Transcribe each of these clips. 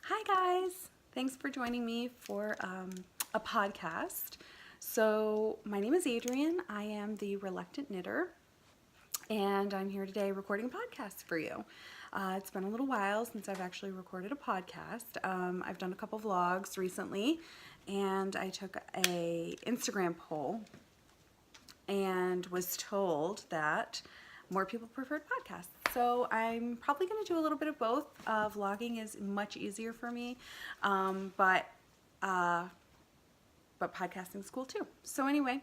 Hi guys, thanks for joining me for a podcast. So my name is Adrienne. I am the Reluctant Knitter, and I'm here today recording a podcast for you. It's been a little while since I've actually recorded a podcast. I've done a couple vlogs recently, and I took a Instagram poll and was told that more people preferred podcasts. So I'm probably going to do a little bit of both. Vlogging is much easier for me, but podcasting is cool too. So anyway,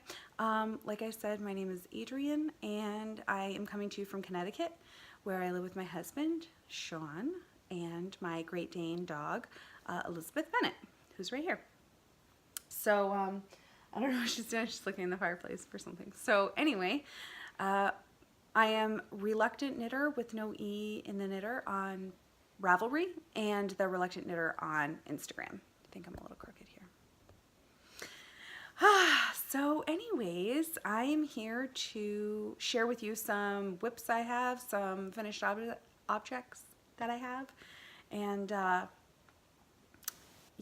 like I said, my name is Adrienne, and I am coming to you from Connecticut, where I live with my husband, Sean, and my Great Dane dog, Elizabeth Bennett, who's right here. So I don't know what she's doing. She's looking in the fireplace for something. So anyway, I am Reluctant Knitter with no E in the knitter on Ravelry, and the Reluctant Knitter on Instagram. I think I'm a little crooked here. So anyways, I am here to share with you some whips I have, some finished objects that I have, and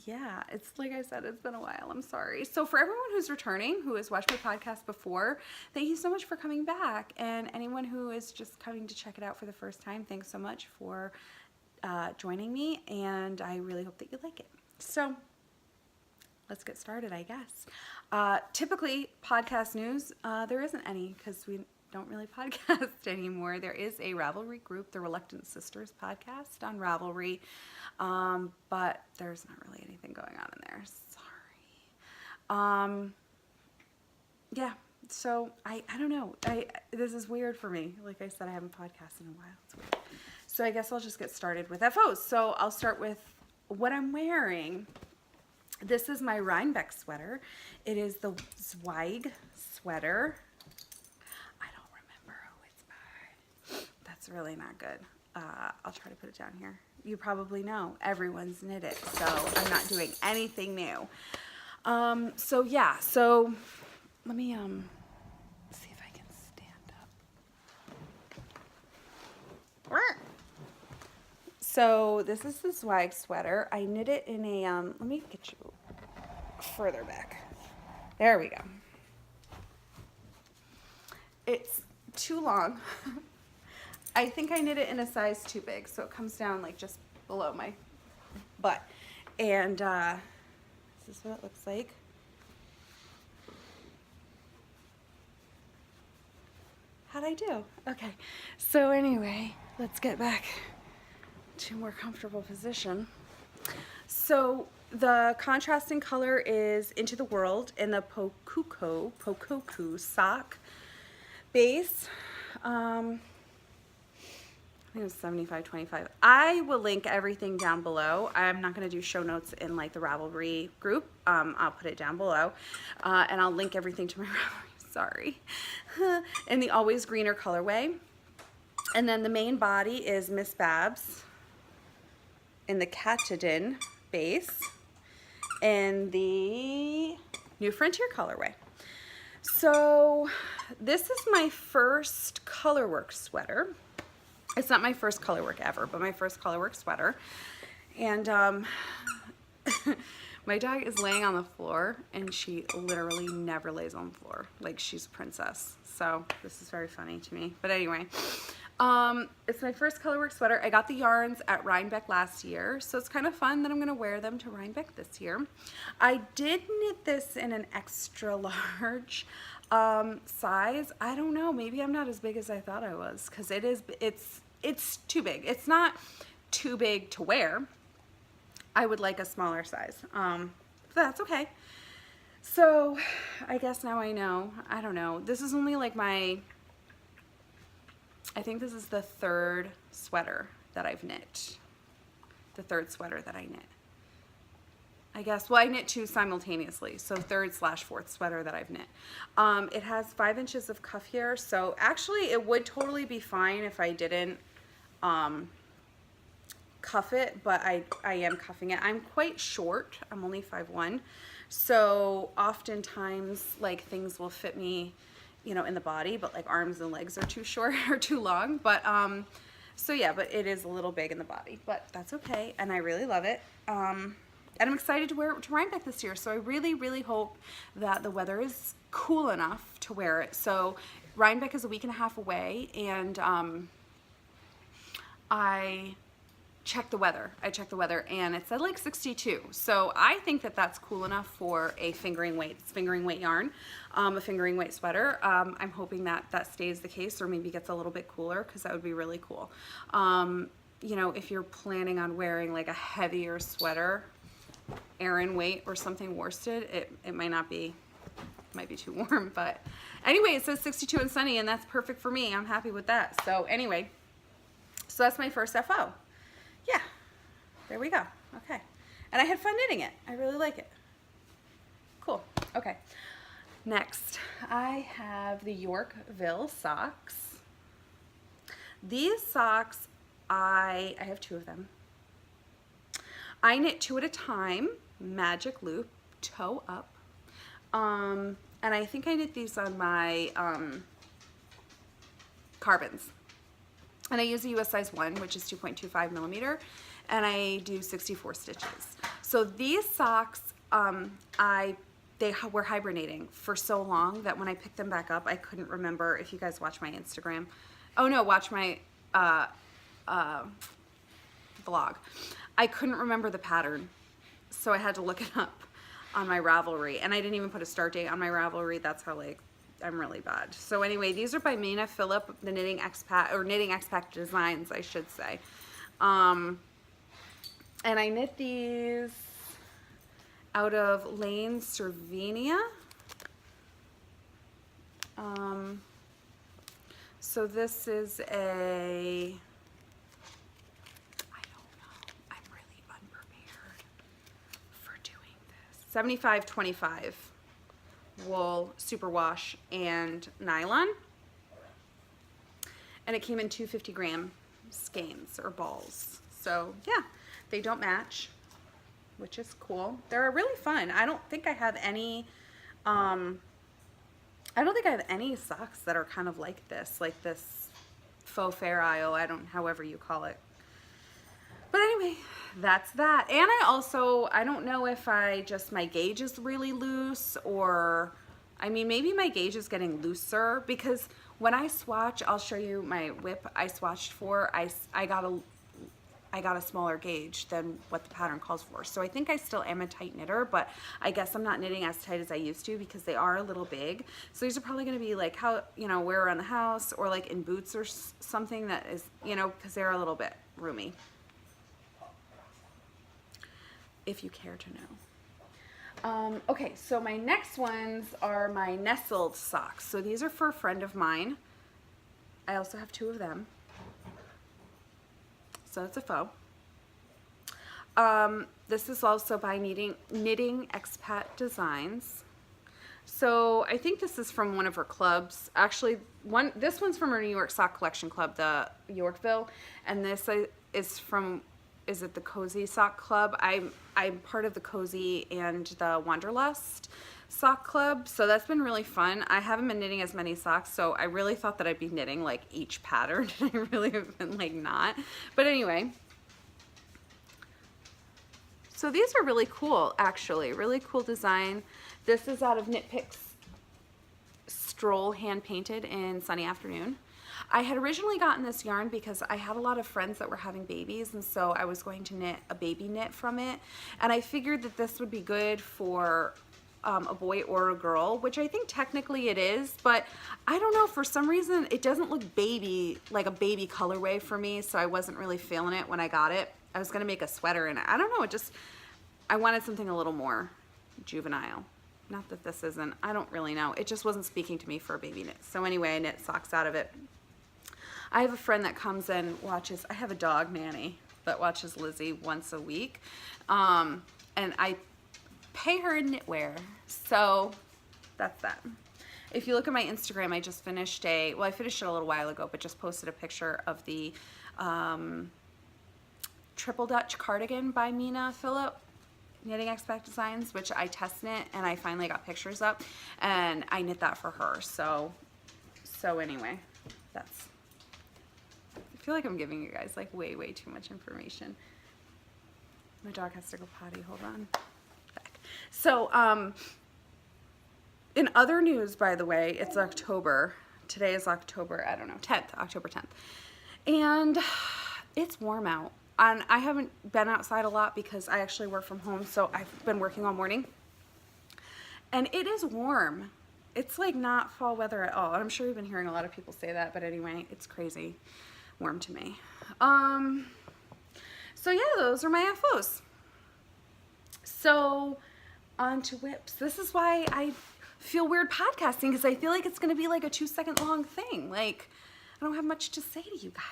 yeah, it's like I said, it's been a while. I'm sorry. So for everyone who's returning, who has watched my podcast before, thank you so much for coming back. And anyone who is just coming to check it out for the first time, thanks so much for joining me. And I really hope that you like it. So let's get started, I guess. Typically, podcast news, there isn't any because we don't really podcast anymore. There is a Ravelry group, the Reluctant Sisters podcast on Ravelry, but there's not really anything going on in there. Sorry. Yeah, so I don't know. This is weird for me. Like I said, I haven't podcasted in a while. It's weird. So I guess I'll just get started with FOs. So I'll start with what I'm wearing. This is my Rhinebeck sweater. It is the Zweig sweater. It's really not good. I'll try to put it down here. You probably know everyone's knit it, so I'm not doing anything new. So yeah, so let me see if I can stand up. So this is the Zweig sweater. I knit it in a let me get you further back. There we go. It's too long. I think I knit it in a size too big, so it comes down like just below my butt. And this is what it looks like. How'd I do? Okay, so anyway, let's get back to a more comfortable position. So the contrasting color is Into the World in the Pococo sock base. I think it was 75-25. I will link everything down below. I'm not going to do show notes in like the Ravelry group. I'll put it down below, and I'll link everything to my Ravelry. Sorry. In the Always Greener colorway. And then the main body is Miss Babs in the Katadin base in the New Frontier colorway. So this is my first colorwork sweater. It's not my first colorwork ever, but my first colorwork sweater. And my dog is laying on the floor, and she literally never lays on the floor. Like, she's a princess. So this is very funny to me. But anyway, it's my first colorwork sweater. I got the yarns at Rhinebeck last year, so it's kind of fun that I'm going to wear them to Rhinebeck this year. I did knit this in an extra large size. I don't know, maybe I'm not as big as I thought I was, because it's too big. It's not too big to wear. I would like a smaller size, but that's okay. So I guess now I know. I don't know, this is only like I think this is the third sweater that I've knit. The third sweater that I knit. I guess, well, I knit two simultaneously, so third/fourth sweater that I've knit. It has 5 inches of cuff here, so actually it would totally be fine if I didn't cuff it, but I am cuffing it. I'm quite short. I'm only 5'1", so oftentimes like things will fit me, you know, in the body, but like arms and legs are too short or too long. But So yeah, but it is a little big in the body, but that's okay, and I really love it. And I'm excited to wear it to Rhinebeck this year, so I really, really hope that the weather is cool enough to wear it. So Rhinebeck is a week and a half away, and I checked the weather. And it said like 62. So I think that that's cool enough for a fingering weight. It's fingering weight yarn, a fingering weight sweater. I'm hoping that that stays the case, or maybe gets a little bit cooler, because that would be really cool. You know, if you're planning on wearing like a heavier sweater, Aran weight or something worsted, it might not be, might be too warm. But anyway, it says 62 and sunny, and that's perfect for me. I'm happy with that. So anyway, so that's my first FO. Yeah, there we go. Okay, and I had fun knitting it. I really like it. Cool. Okay, next I have the Yorkville socks. These socks, I have 2 of them. I knit 2 at a time, magic loop, toe up. And I think I knit these on my carbons. And I use a US size 1, which is 2.25 millimeter, and I do 64 stitches. So these socks, they were hibernating for so long that when I picked them back up, I couldn't remember. If you guys watch my Instagram, oh no, watch my vlog. I couldn't remember the pattern, so I had to look it up on my Ravelry, and I didn't even put a start date on my Ravelry. That's how, like, I'm really bad. So anyway, these are by Mina Phillip, the Knitting Expat, or Knitting Expat Designs, I should say. And I knit these out of Lane Cervenia. So this is a, I don't know, I'm really unprepared for doing this. 75-25 wool, superwash, and nylon. And it came in 250-gram skeins or balls. So yeah, they don't match, which is cool. They're really fun. I don't think I have any socks that are kind of like this faux fair isle, however you call it. But anyway, that's that. And I don't know if my gauge is really loose, or, I mean, maybe my gauge is getting looser, because when I swatch, I'll show you my whip I swatched for, I got a smaller gauge than what the pattern calls for. So I think I still am a tight knitter, but I guess I'm not knitting as tight as I used to, because they are a little big. So these are probably going to be like, how, you know, wear around the house, or like in boots or something that is, you know, because they're a little bit roomy, if you care to know. Okay, so my next ones are my nestled socks. So these are for a friend of mine. I also have 2 of them. So it's a faux. This is also by Knitting Expat Designs. So I think this is from one of her clubs. Actually, this one's from her New York Sock Collection Club, the Yorkville, and this is it the Cozy Sock Club? I'm part of the Cozy and the Wanderlust Sock Club, so that's been really fun. I haven't been knitting as many socks, so I really thought that I'd be knitting like each pattern, and I really have been like not. But anyway, so these are really cool, actually. Really cool design. This is out of Knit Picks Stroll, hand painted in Sunny Afternoon. I had originally gotten this yarn because I had a lot of friends that were having babies, and so I was going to knit a baby knit from it, and I figured that this would be good for a boy or a girl, which I think technically it is, but I don't know, for some reason it doesn't look baby, like a baby colorway for me, so I wasn't really feeling it when I got it. I was gonna make a sweater in it. I don't know, I wanted something a little more juvenile. Not that this isn't, I don't really know. It just wasn't speaking to me for a baby knit. So anyway, I knit socks out of it. I have a friend that comes and watches, I have a dog, Manny, that watches Lizzie once a week. And I pay her in knitwear. So that's that. If you look at my Instagram, I just finished I finished it a little while ago, but just posted a picture of the Triple Dutch cardigan by Mina Phillip, Knitting Expat Designs, which I test knit, and I finally got pictures up, and I knit that for her. So anyway, that's, feel like I'm giving you guys like way too much information. My dog has to go potty. Hold on. Back. So, in other news, by the way, it's October. Today is October, I don't know, 10th, October 10th. And it's warm out. And I haven't been outside a lot because I actually work from home, so I've been working all morning. And it is warm. It's like not fall weather at all. And I'm sure you've been hearing a lot of people say that, but anyway, it's crazy warm to me. So yeah, those are my FOs. So on to whips. This is why I feel weird podcasting, because I feel like it's going to be like a 2-second long thing. Like, I don't have much to say to you guys.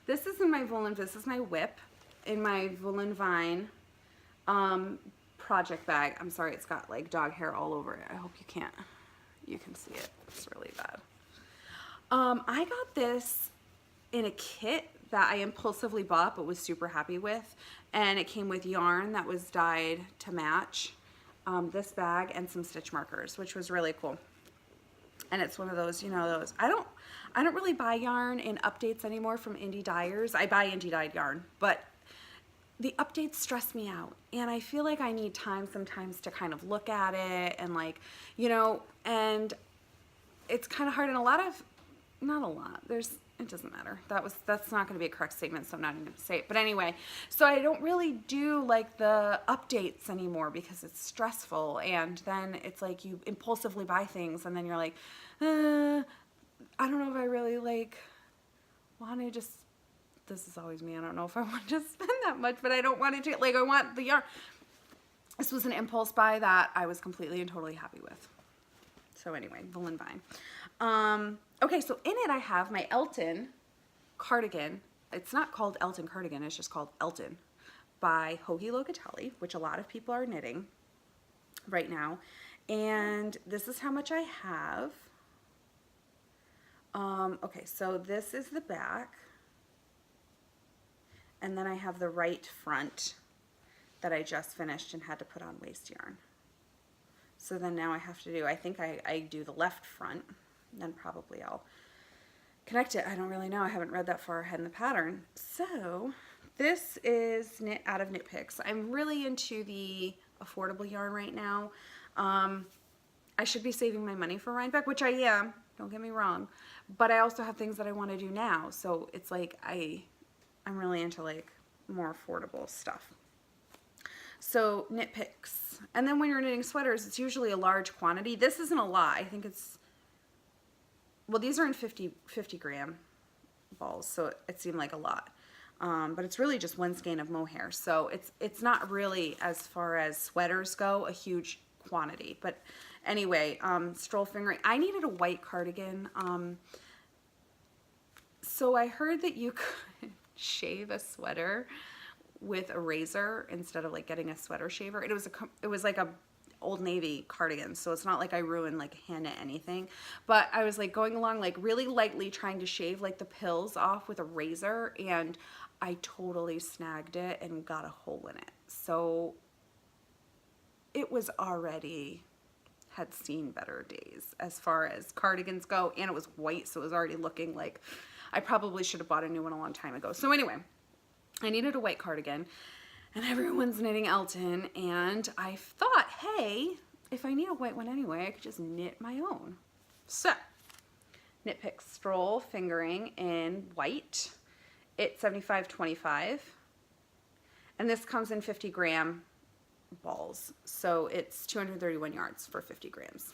This is in my Volan, this is my whip in my Volan Vine project bag. I'm sorry, it's got like dog hair all over it. I hope you can see it. It's really bad. I got this in a kit that I impulsively bought but was super happy with, and it came with yarn that was dyed to match this bag and some stitch markers, which was really cool. And it's one of those, you know, those, I don't really buy yarn in updates anymore from indie dyers. I buy indie dyed yarn, but the updates stress me out, and I feel like I need time sometimes to kind of look at it and like, you know, and it's kind of hard, and not a lot, it doesn't matter. That's not going to be a correct statement, so I'm not even going to say it. But anyway, so I don't really do like the updates anymore because it's stressful, and then it's like you impulsively buy things, and then you're like, I don't know if I really like want to just, this is always me, I don't know if I want to spend that much, but I don't want to, like, I want the yarn. This was an impulse buy that I was completely and totally happy with. So anyway, Volan Vine. Okay, so in it I have my Elton cardigan. It's not called Elton cardigan, it's just called Elton by Hoagie Locatelli, which a lot of people are knitting right now. And this is how much I have. Okay, so this is the back. And then I have the right front that I just finished and had to put on waste yarn. So then now I have to do, I think I do the left front, then probably I'll connect it. I don't really know. I haven't read that far ahead in the pattern. So this is knit out of Knit Picks. I'm really into the affordable yarn right now. I should be saving my money for Rhinebeck, which I am, don't get me wrong, but I also have things that I want to do now. So it's like I'm really into like more affordable stuff. So Knit Picks. And then when you're knitting sweaters, it's usually a large quantity. This isn't a lot. I think it's, well, these are in 50 gram balls, so it seemed like a lot. But it's really just one skein of mohair. So it's not really, as far as sweaters go, a huge quantity. But anyway, stroll fingering. I needed a white cardigan. So I heard that you could shave a sweater with a razor instead of like getting a sweater shaver. It was like a Old Navy cardigan, so it's not like I ruined like hand knit anything, but I was like going along like really lightly trying to shave like the pills off with a razor, and I totally snagged it and got a hole in it. So it was already had seen better days as far as cardigans go, and it was white, so it was already looking like I probably should have bought a new one a long time ago. So anyway, I needed a white cardigan, and everyone's knitting Elton, and I thought, hey, if I need a white one anyway, I could just knit my own. So, Knit Picks Stroll Fingering in white. It's 75.25, and this comes in 50 gram balls, so it's 231 yards for 50 grams.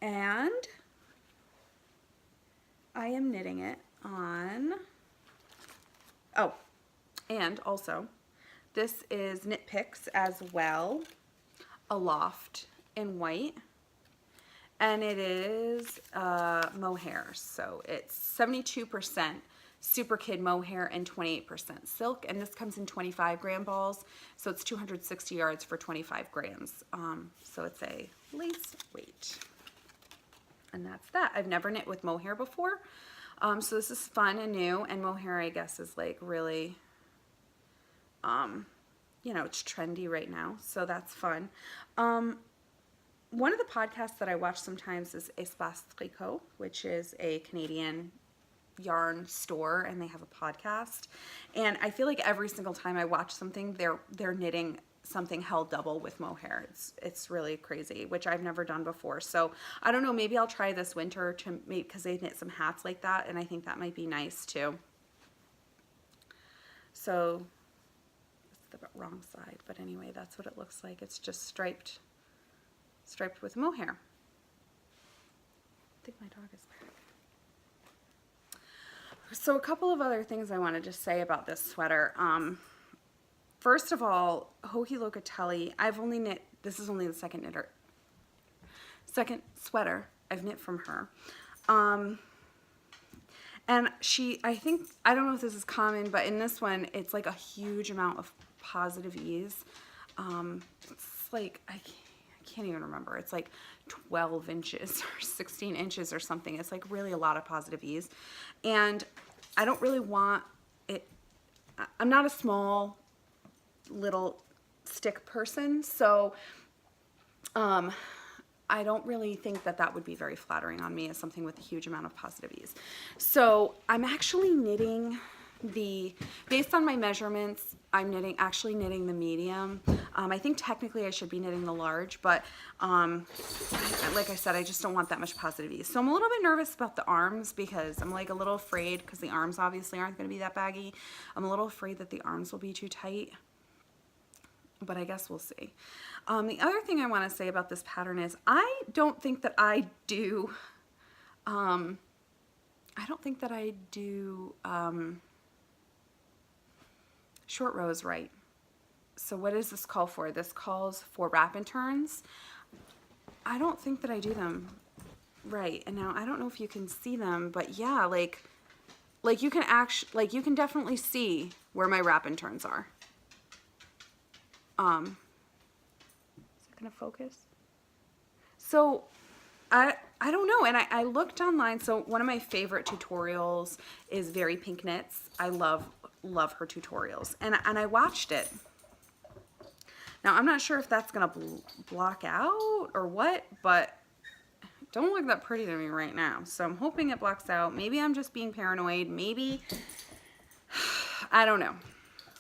And I am knitting it on, oh, and also, this is Knit Picks as well, Aloft in white, and it is mohair, so it's 72% Super Kid mohair and 28% silk, and this comes in 25 gram balls, so it's 260 yards for 25 grams, so it's a lace weight, and that's that. I've never knit with mohair before, so this is fun and new, and mohair, I guess, is like really, you know, it's trendy right now, so that's fun. one of the podcasts that I watch sometimes is Espace Tricot, which is a Canadian yarn store, and they have a podcast. And I feel like every single time I watch something, they're knitting something held double with mohair. It's really crazy, which I've never done before. So I don't know, maybe I'll try this winter to make, because they knit some hats like that, and I think that might be nice too. So it's the wrong side, but anyway, that's what it looks like. It's just striped with mohair. I think my dog is back. So a couple of other things I wanted to say about this sweater. First of all, Hoki Locatelli, I've only knit, this is only the second sweater I've knit from her. And I think, I don't know if this is common, but in this one, it's like a huge amount of positive ease. It's like, I can't even remember. It's like 12 inches or 16 inches or something. It's like really a lot of positive ease. And I don't really want it, I'm not a small little stick person, so I don't really think that that would be very flattering on me as something with a huge amount of positive ease. So I'm actually knitting based on my measurements, I'm actually knitting the medium. I think technically I should be knitting the large, but like I said, I just don't want that much positive ease. So I'm a little bit nervous about the arms, because I'm like a little afraid, because the arms obviously aren't going to be that baggy. I'm a little afraid that the arms will be too tight, but I guess we'll see. The other thing I want to say about this pattern is I don't think that I do short rows right. So what does this call for? This calls for wrap and turns. I don't think that I do them right. And now I don't know if you can see them, but yeah, like you can you can definitely see where my wrap and turns are. Is it gonna focus? So I don't know, and I looked online. So one of my favorite tutorials is Very Pink Knits. I love her tutorials, and I watched it. Now I'm not sure if that's gonna block out or what, but it don't look that pretty to me right now. So I'm hoping it blocks out. Maybe I'm just being paranoid. Maybe I don't know.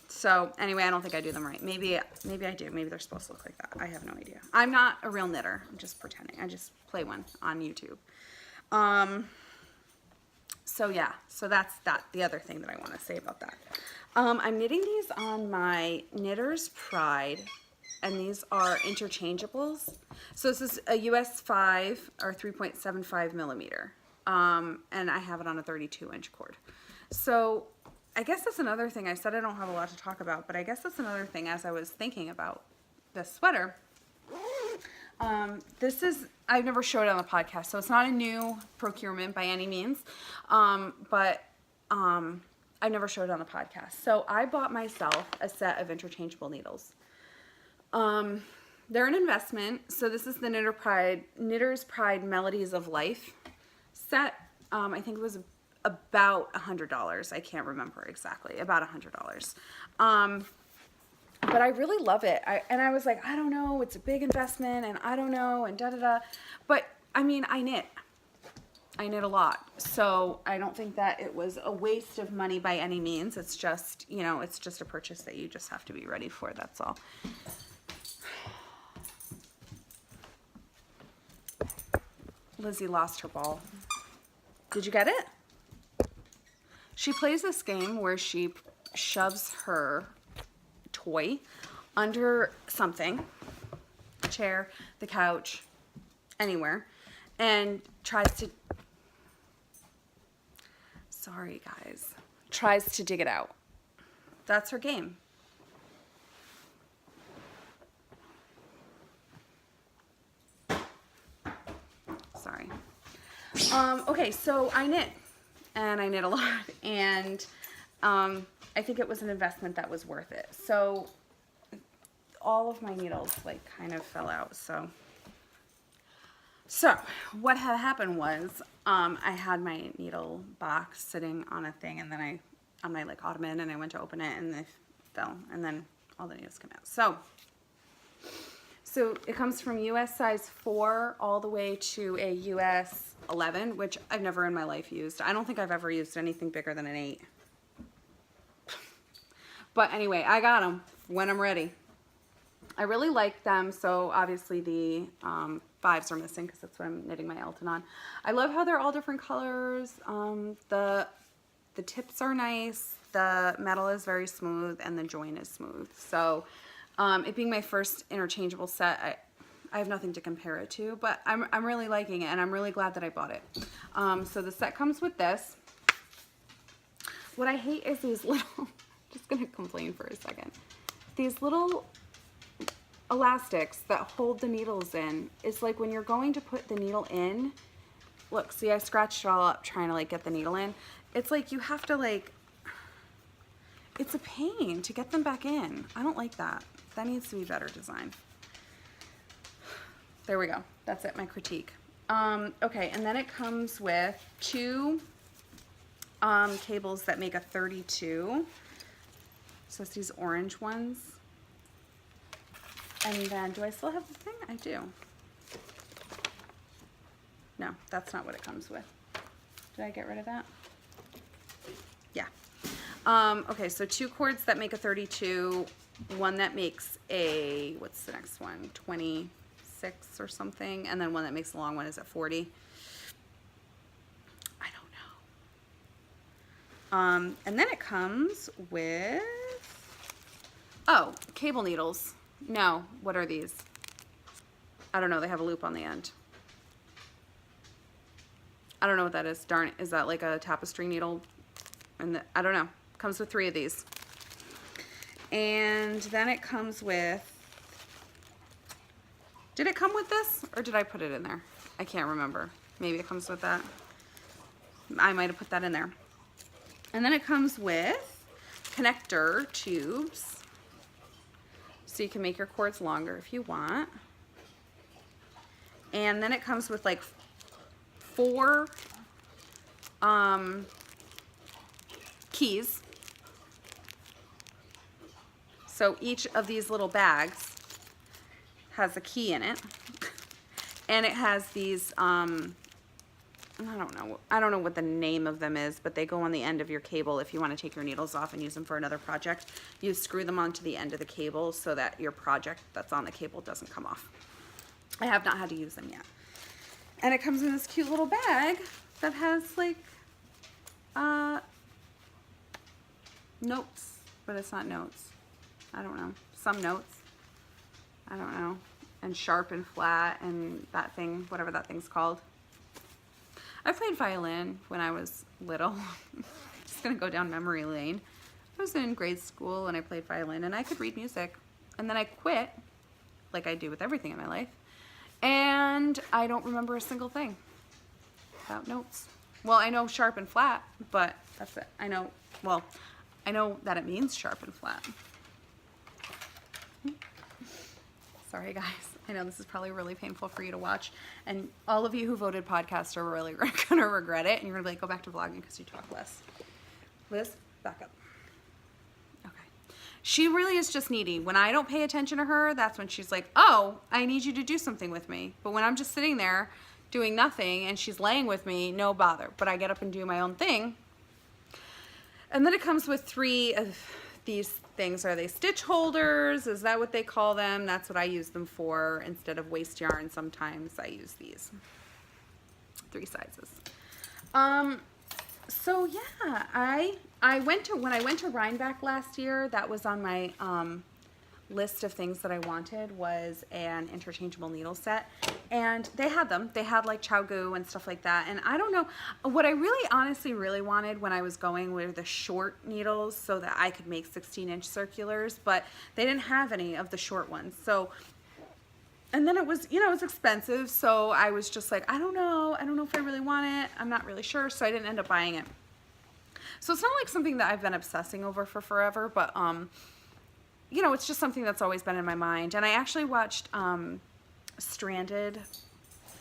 So anyway, I don't think I do them right. Maybe I do. Maybe they're supposed to look like that. I have no idea. I'm not a real knitter. I'm just pretending. I just play one on YouTube. So yeah, so that's the other thing that I want to say about that. I'm knitting these on my Knitter's Pride, and these are interchangeables. So this is a US 5 or 3.75 millimeter, and I have it on a 32-inch cord. So I guess that's another thing. I said I don't have a lot to talk about, but I guess that's another thing as I was thinking about this sweater. I've never showed it on the podcast, so it's not a new procurement by any means, but I've never showed it on the podcast. So I bought myself a set of interchangeable needles. They're an investment. So this is the Knitter's Pride Melodies of Life set. I think it was about $100. I can't remember exactly, about $100. But I really love it. I was like, I don't know, it's a big investment, and I don't know, and da-da-da. But, I mean, I knit a lot. So I don't think that it was a waste of money by any means. It's just, you know, it's just a purchase that you just have to be ready for, that's all. Lizzie lost her ball. Did you get it? She plays this game where she shoves her toy under something, the chair, the couch, anywhere, and tries to, sorry guys, tries to dig it out. That's her game. Sorry. Okay, so I knit. And I knit a lot, and I think it was an investment that was worth it. So all of my needles like kind of fell out. So what had happened was I had my needle box sitting on a thing, and then on my like ottoman, and I went to open it, and they fell, and then all the needles came out. So it comes from US size 4 all the way to a US 11, which I've never in my life used. I don't think I've ever used anything bigger than an 8. But anyway, I got them when I'm ready. I really like them, so obviously the 5s are missing because that's what I'm knitting my Elton on. I love how they're all different colors. The tips are nice, the metal is very smooth, and the join is smooth. So it being my first interchangeable set, I have nothing to compare it to, but I'm really liking it, and I'm really glad that I bought it. So the set comes with this. What I hate is these little, just gonna complain for a second. These little elastics that hold the needles in. It's like when you're going to put the needle in, look, see, I scratched it all up trying to like get the needle in. It's like you have to like, it's a pain to get them back in. I don't like that. That needs to be better designed. There we go. That's it, my critique. Okay, and then it comes with 2 cables that make a 32. So it's these orange ones. And then, do I still have the thing? I do. No, that's not what it comes with. Did I get rid of that? Yeah. Okay, so 2 cords that make a 32, one that makes a, what's the next one? 26 or something, and then one that makes a long one is at 40. I don't know. And then it comes with, oh, cable needles. No, what are these? I don't know, they have a loop on the end. I don't know what that is. Darn it, is that like a tapestry needle? And I don't know. Comes with 3 of these. And then it comes with, did it come with this or did I put it in there? I can't remember. Maybe it comes with that. I might have put that in there. And then it comes with connector tubes. So you can make your cords longer if you want. And then it comes with like 4 keys. So each of these little bags has a key in it. And it has these, I don't know what the name of them is, but they go on the end of your cable if you want to take your needles off and use them for another project. You screw them onto the end of the cable so that your project that's on the cable doesn't come off. I have not had to use them yet. And it comes in this cute little bag that has like notes, but it's not notes. I don't know. Some notes. I don't know. And sharp and flat and that thing, whatever that thing's called. I played violin when I was little. Just gonna go down memory lane. I was in grade school and I played violin and I could read music. And then I quit, like I do with everything in my life. And I don't remember a single thing about notes. Well, I know sharp and flat, but that's it. I know that it means sharp and flat. Sorry guys, I know this is probably really painful for you to watch, and all of you who voted podcast are really gonna regret it, and you're gonna be like, go back to vlogging because you talk less. Liz, back up. Okay. She really is just needy. When I don't pay attention to her, that's when she's like, oh, I need you to do something with me. But when I'm just sitting there doing nothing and she's laying with me, no bother. But I get up and do my own thing. And then it comes with 3 of these things. Are they stitch holders? Is that what they call them? That's what I use them for. Instead of waste yarn, sometimes I use these. 3 sizes. So yeah, when I went to Rhinebeck last year, that was on my list of things that I wanted was an interchangeable needle set, and they had them. They had like Chow and stuff like that, and I don't know what I really honestly really wanted when I was going were the short needles so that I could make 16-inch circulars, but they didn't have any of the short ones. So, and then it was, you know, it was expensive, so I was just like, I don't know if I really want it. I'm not really sure, so I didn't end up buying it. So it's not like something that I've been obsessing over for forever, but you know, it's just something that's always been in my mind. And I actually watched Stranded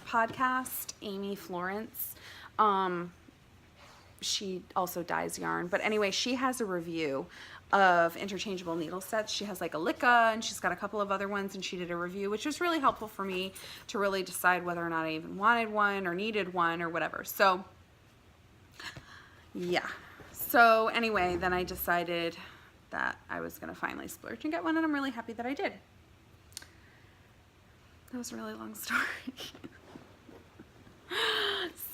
podcast, Amy Florence. she also dyes yarn. But anyway, she has a review of interchangeable needle sets. She has like a Licca, and she's got a couple of other ones, and she did a review, which was really helpful for me to really decide whether or not I even wanted one or needed one or whatever. So yeah. So anyway, then I decided that I was gonna finally splurge and get one, and I'm really happy that I did. That was a really long story.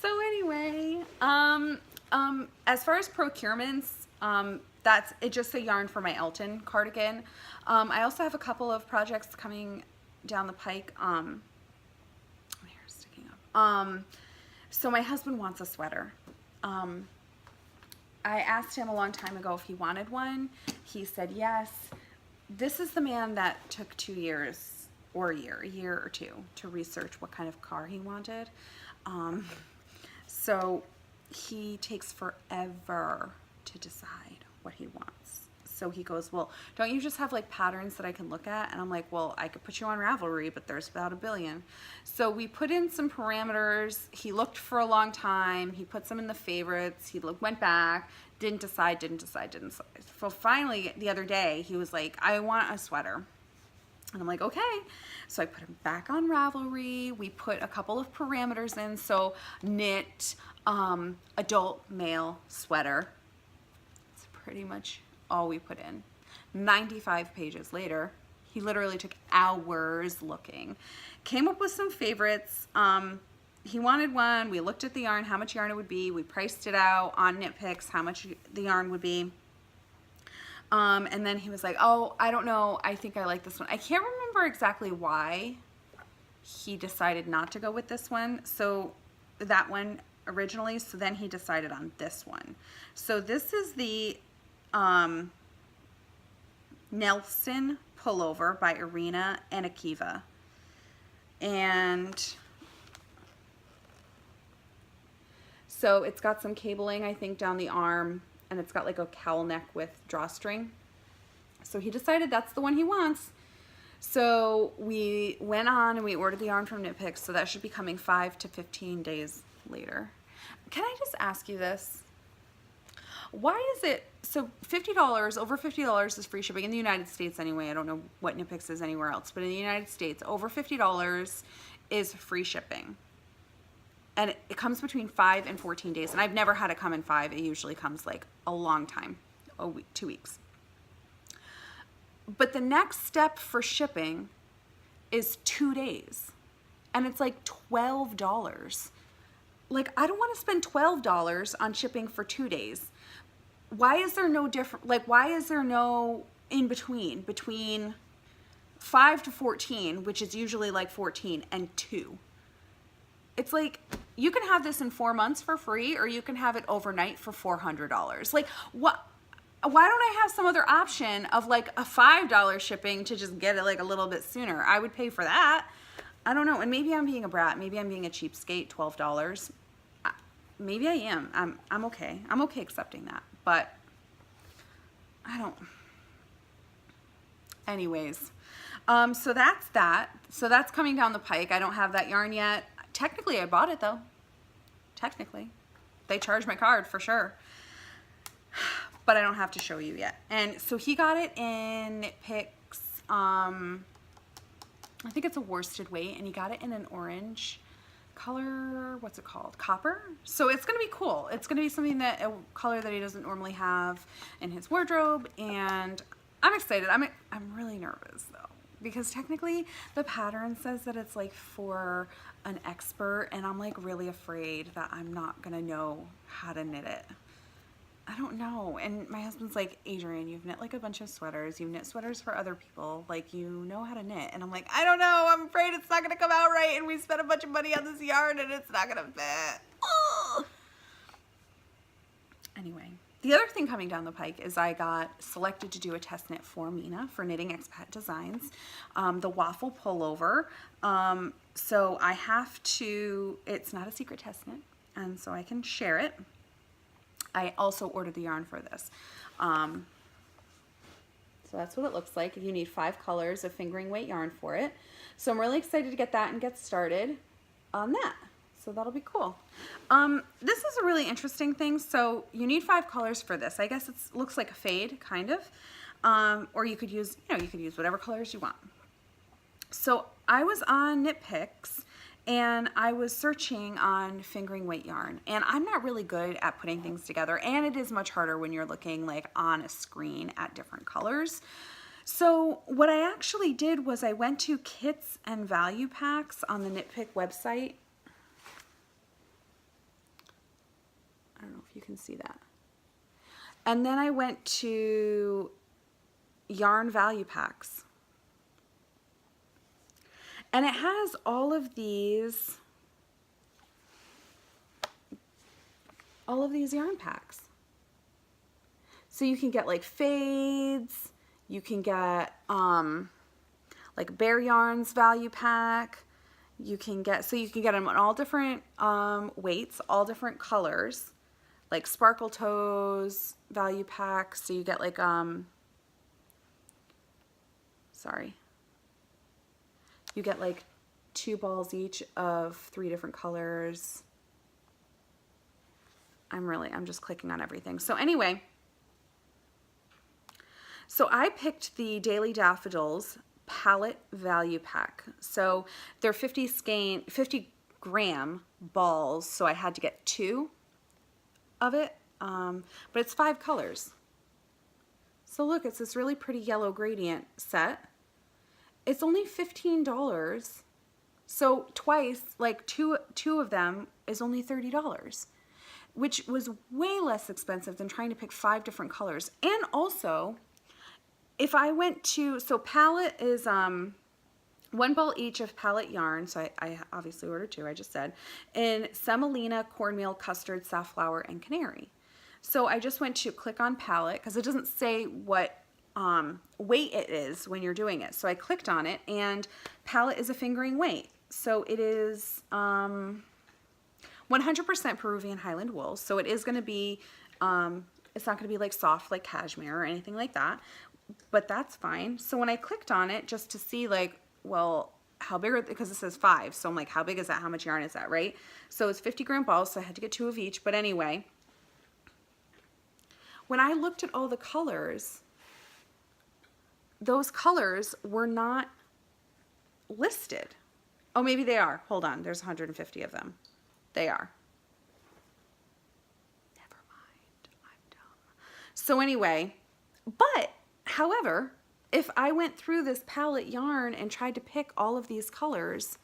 So anyway, as far as procurements, that's it. Just a yarn for my Elton cardigan. I also have a couple of projects coming down the pike. My hair's sticking up. So my husband wants a sweater. I asked him a long time ago if he wanted one. He said yes. This is the man that took 2 years, or a year or two, to research what kind of car he wanted. So he takes forever to decide what he wants. So he goes, well, don't you just have like patterns that I can look at? And I'm like, well, I could put you on Ravelry, but there's about a billion. So we put in some parameters. He looked for a long time. He put some in the favorites. He went back, didn't decide. So finally, the other day, he was like, I want a sweater. And I'm like, okay. So I put him back on Ravelry. We put a couple of parameters in. So knit, adult male sweater. It's pretty much all we put in. 95 pages later, he literally took hours looking. Came up with some favorites. He wanted one. We looked at the yarn, how much yarn it would be. We priced it out on KnitPicks, how much the yarn would be. And then he was like, oh, I don't know, I think I like this one. I can't remember exactly why he decided not to go with this one. So that one originally, so then he decided on this one. So this is the Nelson pullover by Irina and Akiva. And so it's got some cabling, I think, down the arm, and it's got like a cowl neck with drawstring. So he decided that's the one he wants. So we went on and we ordered the yarn from KnitPicks, so that should be coming 5 to 15 days later. Can I just ask you this? Why is it, so $50, over $50 is free shipping in the United States anyway. I don't know what KnitPicks is anywhere else, but in the United States, over $50 is free shipping. And it comes between 5 and 14 days. And I've never had it come in 5. It usually comes like a long time, a week, 2 weeks. But the next step for shipping is 2 days. And it's like $12. Like, I don't want to spend $12 on shipping for 2 days. Why is there no different, like, why is there no in between 5 to 14, which is usually like 14, and 2? It's like, you can have this in 4 months for free, or you can have it overnight for $400. Like, what? Why don't I have some other option of like a $5 shipping to just get it like a little bit sooner? I would pay for that. I don't know. And maybe I'm being a brat. Maybe I'm being a cheapskate. $12. Maybe I am. I'm okay. I'm okay accepting that. But I don't. Anyways, so that's that. So that's coming down the pike. I don't have that yarn yet. Technically, I bought it though. Technically, they charged my card for sure. But I don't have to show you yet. And so he got it in KnitPicks. I think it's a worsted weight, and he got it in an orange color. What's it called? Copper. So it's gonna be cool. It's gonna be something that a color that he doesn't normally have in his wardrobe, and I'm excited. I'm really nervous though, because technically the pattern says that it's like for an expert, and I'm like really afraid that I'm not gonna know how to knit it. I don't know. And my husband's like, Adrienne, you've knit like a bunch of sweaters. You knit sweaters for other people. Like, you know how to knit. And I'm like, I don't know. I'm afraid it's not going to come out right. And we spent a bunch of money on this yarn and it's not going to fit. Ugh. Anyway, the other thing coming down the pike is I got selected to do a test knit for Mina for Knitting Expat Designs, the waffle pullover. So I have to, it's not a secret test knit, and so I can share it. I also ordered the yarn for this. So that's what it looks like. You need 5 colors of fingering weight yarn for it. So I'm really excited to get that and get started on that. So that'll be cool. This is a really interesting thing. So you need 5 colors for this. I guess it looks like a fade, kind of. Or you could use, you could use whatever colors you want. So I was on Knit Picks and I was searching on fingering weight yarn, and I'm not really good at putting things together, and it is much harder when you're looking like on a screen at different colors. So what I actually did was I went to kits and value packs on the Knit Pick website. I don't know if you can see that. And then I went to yarn value packs. And it has all of these yarn packs. So you can get like fades, you can get like Bare Yarns value pack, you can get them on all different weights, all different colors, like Sparkle Toes value pack. So you get like you get like 2 balls each of 3 different colors. I'm just clicking on everything. So anyway, so I picked the Daily Daffodils palette value pack. So they're 50 gram balls, so I had to get 2 of it, but it's 5 colors. So look, it's this really pretty yellow gradient set. It's only $15. So twice, like two of them is only $30, which was way less expensive than trying to pick 5 different colors. And also, if I went to, so palette is 1 ball each of palette yarn, so I obviously ordered 2, I just said, in semolina, cornmeal, custard, safflower, and canary. So I just went to click on palette, because it doesn't say what weight it is when you're doing it. So I clicked on it, and palette is a fingering weight. So it is 100% Peruvian Highland wool. So it is going to be, it's not going to be like soft like cashmere or anything like that, but that's fine. So when I clicked on it just to see like, well, how big are, because it says 5. So I'm like, how big is that? How much yarn is that, right? So it's 50 gram balls, so I had to get 2 of each. But anyway, when I looked at all the colors, those colors were not listed. Oh, maybe they are. Hold on. There's 150 of them. They are. Never mind. I'm dumb. So anyway, but however, if I went through this palette yarn and tried to pick all of these colors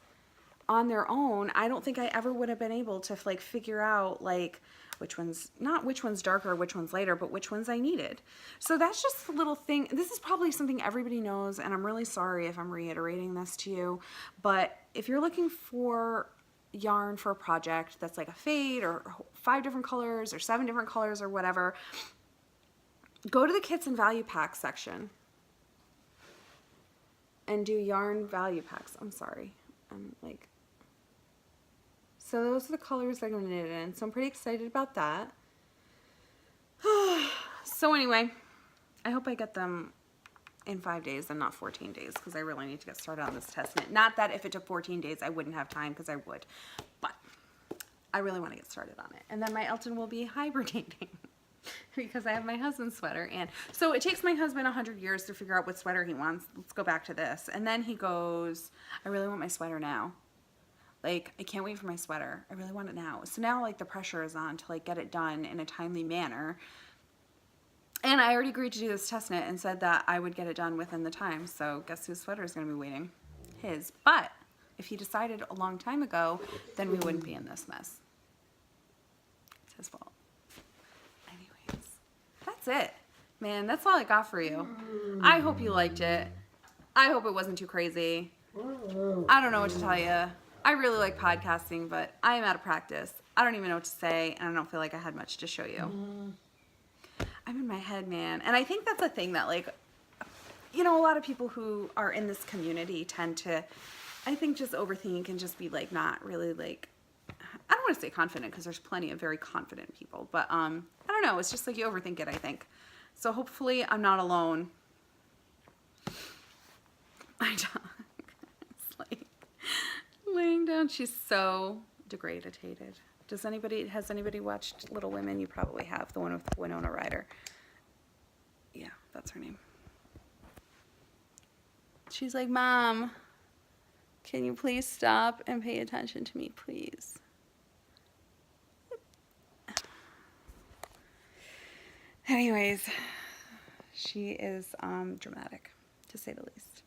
on their own, I don't think I ever would have been able to like figure out like which one's, not which one's darker, which one's lighter, but which ones I needed. So that's just a little thing. This is probably something everybody knows, and I'm really sorry if I'm reiterating this to you, but if you're looking for yarn for a project that's like a fade or 5 different colors or 7 different colors or whatever, go to the kits and value pack section and do yarn value packs. I'm sorry. I'm like, so those are the colors I'm going to knit in. So I'm pretty excited about that. So anyway, I hope I get them in 5 days and not 14 days, because I really need to get started on this test knit. Not that if it took 14 days I wouldn't have time, because I would, but I really want to get started on it. And then my Elton will be hibernating because I have my husband's sweater. And so it takes my husband 100 years to figure out what sweater he wants. Let's go back to this. And then he goes, I really want my sweater now. Like, I can't wait for my sweater. I really want it now. So now, like, the pressure is on to, like, get it done in a timely manner. And I already agreed to do this test knit and said that I would get it done within the time. So guess whose sweater is going to be waiting? His. But if he decided a long time ago, then we wouldn't be in this mess. It's his fault. Anyways, that's it. Man, that's all I got for you. I hope you liked it. I hope it wasn't too crazy. I don't know what to tell you. I really like podcasting, but I am out of practice. I don't even know what to say, and I don't feel like I had much to show you. I'm in my head, man. And I think that's the thing that, like, you know, a lot of people who are in this community tend to, I think, just overthink and just be, like, not really, like, I don't want to say confident, because there's plenty of very confident people. But, I don't know. It's just, like, you overthink it, I think. So hopefully I'm not alone. My dog is, like, laying down. She's so Degraded. Has anybody watched Little Women? You probably have, the one with Winona Ryder. Yeah, that's her name. She's like, Mom, can you please stop and pay attention to me, please? Anyways, she is dramatic, to say the least.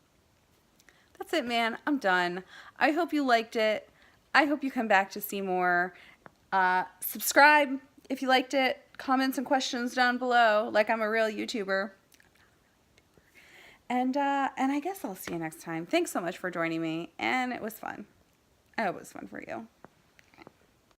That's it, man. I'm done. I hope you liked it. I hope you come back to see more. Subscribe if you liked it. Comments and questions down below, like I'm a real YouTuber. And I guess I'll see you next time. Thanks so much for joining me, and it was fun. I hope it was fun for you.